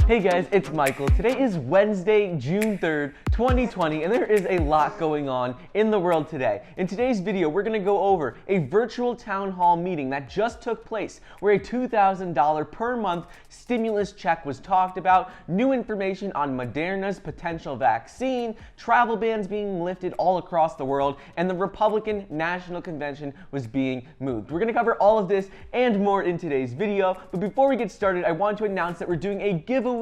Hey guys, it's Michael. Today is Wednesday, June 3rd, 2020, and there is a lot going on in the world today. In today's video, we're going to go over a virtual town hall meeting that just took place where a $2,000 per month stimulus check was talked about, new information on Moderna's potential vaccine, travel bans being lifted all across the world, and the Republican National Convention was being moved. We're going to cover all of this and more in today's video, but before we get started, I want to announce that we're doing a giveaway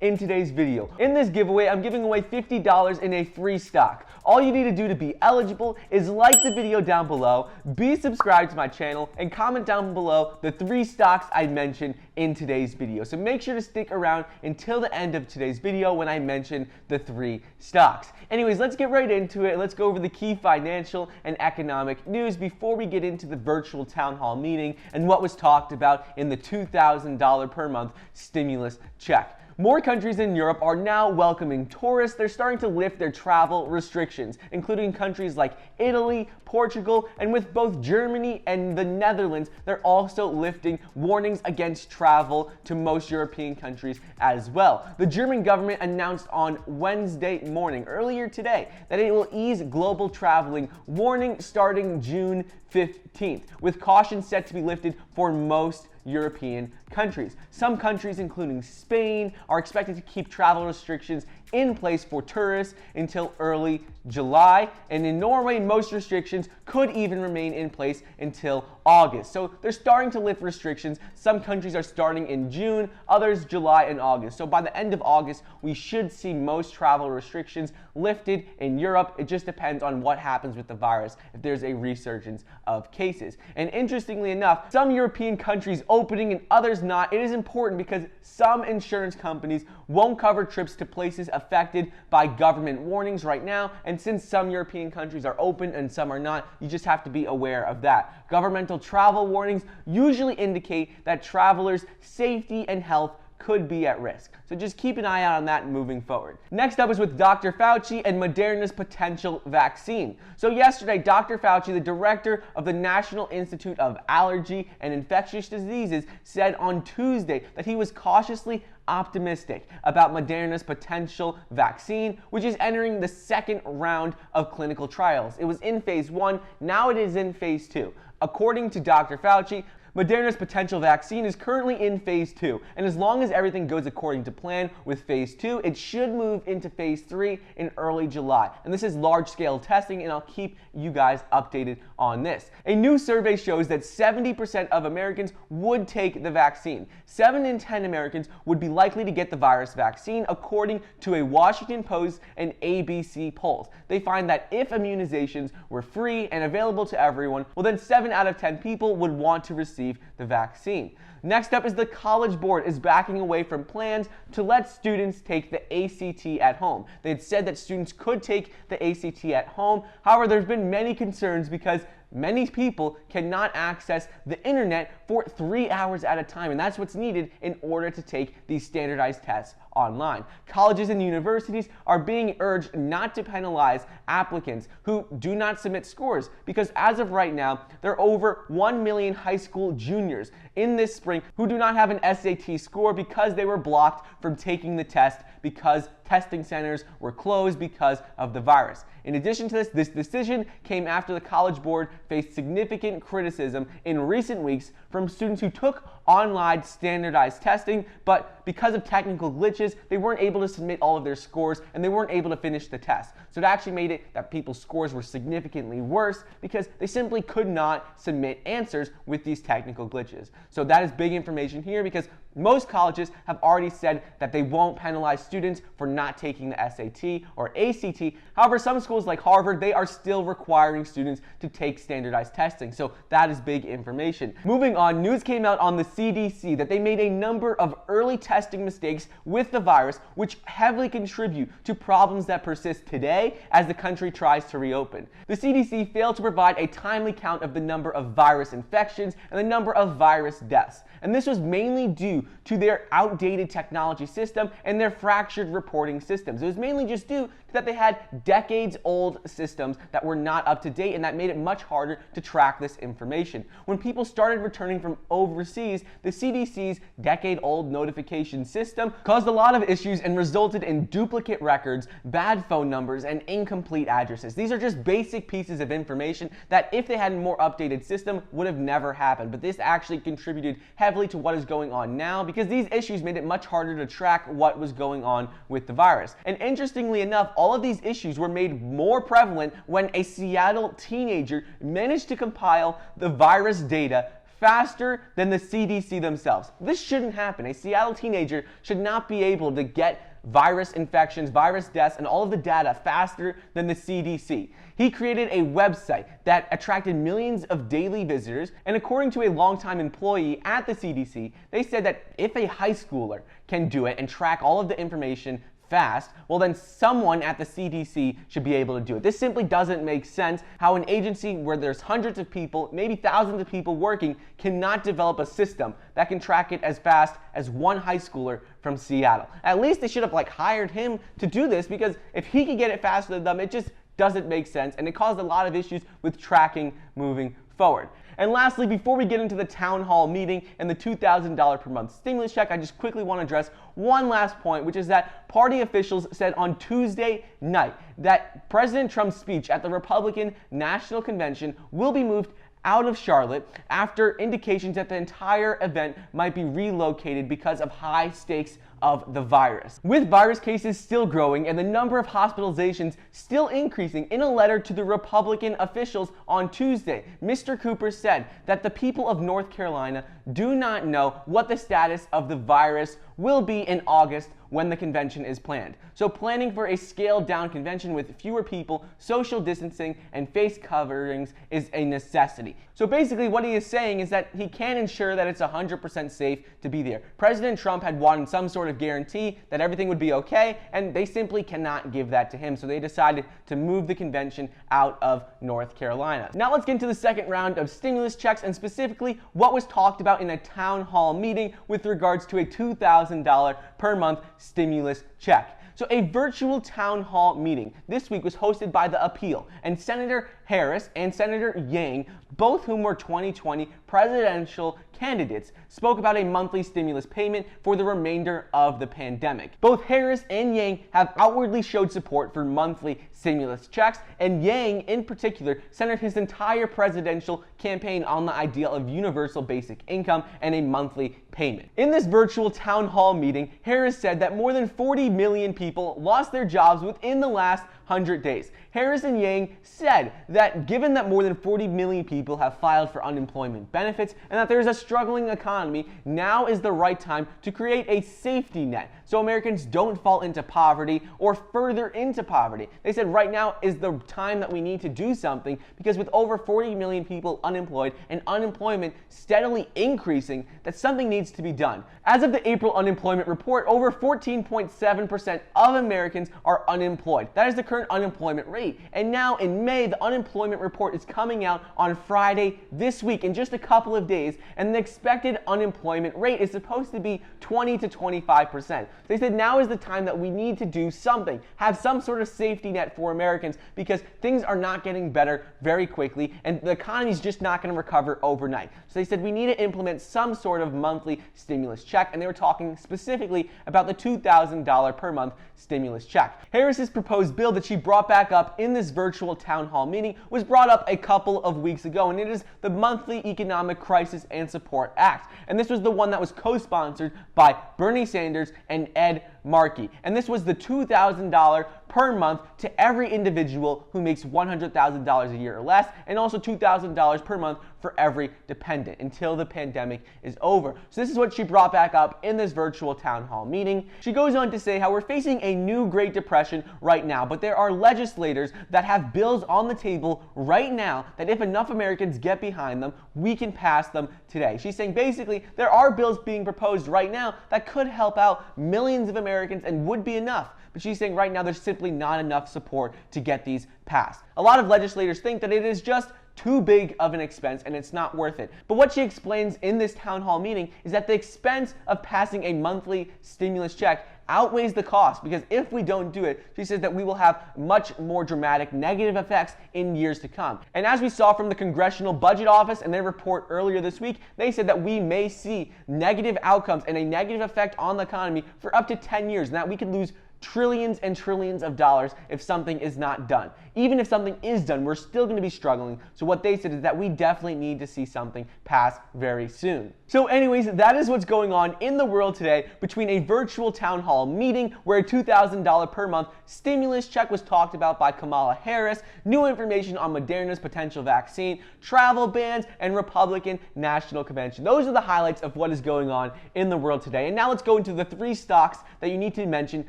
in today's video. In this giveaway, I'm giving away $50 in a free stock. All you need to do to be eligible is like the video down below, be subscribed to my channel, and comment down below the 3 stocks I mentioned in today's video. So make sure to stick around until the end of today's video when I mention the 3 stocks. Anyways, let's get right into it. Let's go over the key financial and economic news before we get into the virtual town hall meeting and what was talked about in the $2,000 per month stimulus check. More countries in Europe are now welcoming tourists. They're starting to lift their travel restrictions, including countries like Italy, Portugal, and with both Germany and the Netherlands, they're also lifting warnings against travel to most European countries as well. The German government announced on Wednesday morning, earlier today, that it will ease global traveling warning starting June 15th, with caution set to be lifted for most European countries. Some countries, including Spain, are expected to keep travel restrictions in place for tourists until early July, and in Norway, most restrictions could even remain in place until August. So they're starting to lift restrictions. Some countries are starting in June, others July and August. So by the end of August, we should see most travel restrictions lifted in Europe. It just depends on what happens with the virus, if there's a resurgence of cases. And interestingly enough, some European countries opening and others not. It is important because some insurance companies won't cover trips to places affected by government warnings right now, and since some European countries are open and some are not, you just have to be aware of that. Governmental travel warnings usually indicate that travelers' safety and health could be at risk. So just keep an eye out on that moving forward. Next up is with Dr. Fauci and Moderna's potential vaccine. So yesterday, Dr. Fauci, the director of the National Institute of Allergy and Infectious Diseases, said on Tuesday that he was cautiously optimistic about Moderna's potential vaccine, which is entering the second round of clinical trials. It was in phase 1, now it is in phase 2. According to Dr. Fauci, Moderna's potential vaccine is currently in phase 2, and as long as everything goes according to plan with phase 2, it should move into phase 3 in early July. And this is large-scale testing, and I'll keep you guys updated on this. A new survey shows that 70% of Americans would take the vaccine. 7 in 10 Americans would be likely to get the virus vaccine, according to a Washington Post and ABC polls. They find that if immunizations were free and available to everyone, well then 7 out of 10 people would want to receive the vaccine. Next up is the College Board is backing away from plans to let students take the ACT at home. They had said that students could take the ACT at home. However, there's been many concerns because many people cannot access the internet for 3 hours at a time, and that's what's needed in order to take these standardized tests online. Colleges and universities are being urged not to penalize applicants who do not submit scores because as of right now, there are over 1 million high school juniors in this spring who do not have an SAT score because they were blocked from taking the test because testing centers were closed because of the virus. In addition to this decision came after the College Board faced significant criticism in recent weeks from students who took online standardized testing, but because of technical glitches, they weren't able to submit all of their scores and they weren't able to finish the test. So it actually made it that people's scores were significantly worse because they simply could not submit answers with these technical glitches. So that is big information here because most colleges have already said that they won't penalize students for not taking the SAT or ACT. However, some schools like Harvard, they are still requiring students to take standardized testing. So that is big information. Moving on, news came out on the CDC that they made a number of early testing mistakes with the virus, which heavily contribute to problems that persist today as the country tries to reopen. The CDC failed to provide a timely count of the number of virus infections and the number of virus deaths. And this was mainly due due to their outdated technology system and their fractured reporting systems. It was mainly just due to that they had decades-old systems that were not up to date, and that made it much harder to track this information. When people started returning from overseas, the CDC's decade-old notification system caused a lot of issues and resulted in duplicate records, bad phone numbers, and incomplete addresses. These are just basic pieces of information that, if they had a more updated system, would have never happened. But this actually contributed heavily to what is going on now, because these issues made it much harder to track what was going on with the virus. And interestingly enough, all of these issues were made more prevalent when a Seattle teenager managed to compile the virus data faster than the CDC themselves. This shouldn't happen. A Seattle teenager should not be able to get virus infections, virus deaths, and all of the data faster than the CDC. He created a website that attracted millions of daily visitors, and according to a longtime employee at the CDC, they said that if a high schooler can do it and track all of the information fast, well then someone at the CDC should be able to do it. This simply doesn't make sense how an agency where there's hundreds of people, maybe thousands of people working, cannot develop a system that can track it as fast as one high schooler from Seattle. At least they should have hired him to do this, because if he could get it faster than them, it just doesn't make sense, and it caused a lot of issues with tracking moving forward. And lastly, before we get into the town hall meeting and the $2,000 per month stimulus check, I just quickly want to address one last point, which is that party officials said on Tuesday night that President Trump's speech at the Republican National Convention will be moved out of Charlotte after indications that the entire event might be relocated because of high stakes of the virus. With virus cases still growing and the number of hospitalizations still increasing, in a letter to the Republican officials on Tuesday, Mr. Cooper said that the people of North Carolina do not know what the status of the virus will be in August when the convention is planned. So planning for a scaled down convention with fewer people, social distancing, and face coverings is a necessity. So basically what he is saying is that he can't ensure that it's 100% safe to be there. President Trump had wanted some sort of guarantee that everything would be okay, and they simply cannot give that to him. So they decided to move the convention out of North Carolina. Now let's get into the second round of stimulus checks, and specifically what was talked about in a town hall meeting with regards to a $2,000 per month stimulus check. So a virtual town hall meeting this week was hosted by the Appeal, and Senator Harris and Senator Yang, both whom were 2020 presidential candidates, spoke about a monthly stimulus payment for the remainder of the pandemic. Both Harris and Yang have outwardly showed support for monthly stimulus checks, and Yang in particular centered his entire presidential campaign on the idea of universal basic income and a monthly payment. In this virtual town hall meeting, Harris said that more than 40 million people lost their jobs within the last 100 days. Harris and Yang said that given that more than 40 million people have filed for unemployment benefits and that there is a struggling economy, now is the right time to create a safety net so Americans don't fall into poverty or further into poverty. They said right now is the time that we need to do something, because with over 40 million people unemployed and unemployment steadily increasing, that something needs to be done. As of the April unemployment report, over 14.7% of Americans are unemployed. That is the current unemployment rate. And now in May, the unemployment report is coming out on Friday this week, in just a couple of days, and the expected unemployment rate is supposed to be 20 to 25%. They said now is the time that we need to do something, have some sort of safety net for Americans, because things are not getting better very quickly and the economy is just not going to recover overnight. So they said we need to implement some sort of monthly stimulus check, and they were talking specifically about the $2,000 per month stimulus check. Harris's proposed bill that she brought back up in this virtual town hall meeting was brought up a couple of weeks ago, and it is the Monthly Economic Crisis and Support Act. And this was the one that was co-sponsored by Bernie Sanders and Ed Markey. And this was the $2,000 per month to every individual who makes $100,000 a year or less, and also $2,000 per month for every dependent until the pandemic is over. So this is what she brought back up in this virtual town hall meeting. She goes on to say how we're facing a new Great Depression right now, but there are legislators that have bills on the table right now that if enough Americans get behind them, we can pass them today. She's saying basically there are bills being proposed right now that could help out millions of Americans and would be enough. But she's saying right now there's simply not enough support to get these passed. A lot of legislators think that it is just too big of an expense and it's not worth it. But what she explains in this town hall meeting is that the expense of passing a monthly stimulus check outweighs the cost, because if we don't do it, she says that we will have much more dramatic negative effects in years to come. And as we saw from the Congressional Budget Office and their report earlier this week, they said that we may see negative outcomes and a negative effect on the economy for up to 10 years, and that we could lose trillions and trillions of dollars if something is not done. Even if something is done, we're still going to be struggling. So what they said is that we definitely need to see something pass very soon. So anyways, that is what's going on in the world today, between a virtual town hall meeting where a $2,000 per month stimulus check was talked about by Kamala Harris, new information on Moderna's potential vaccine, travel bans, and Republican National Convention. Those are the highlights of what is going on in the world today. And now let's go into the 3 stocks that you need to mention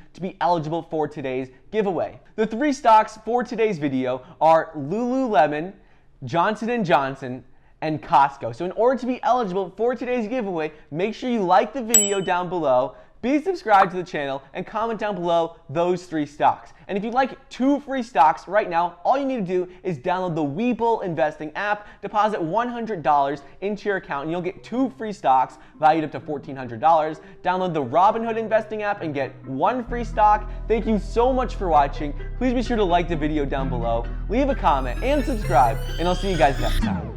to be eligible for today's giveaway. The 3 stocks for today's video are Lululemon, Johnson & Johnson, and Costco. So in order to be eligible for today's giveaway, make sure you like the video down below, be subscribed to the channel, and comment down below those 3 stocks. And if you'd like 2 free stocks right now, all you need to do is download the Webull investing app, deposit $100 into your account, and you'll get 2 free stocks valued up to $1,400. Download the Robinhood investing app and get 1 free stock. Thank you so much for watching. Please be sure to like the video down below, leave a comment, and subscribe, and I'll see you guys next time.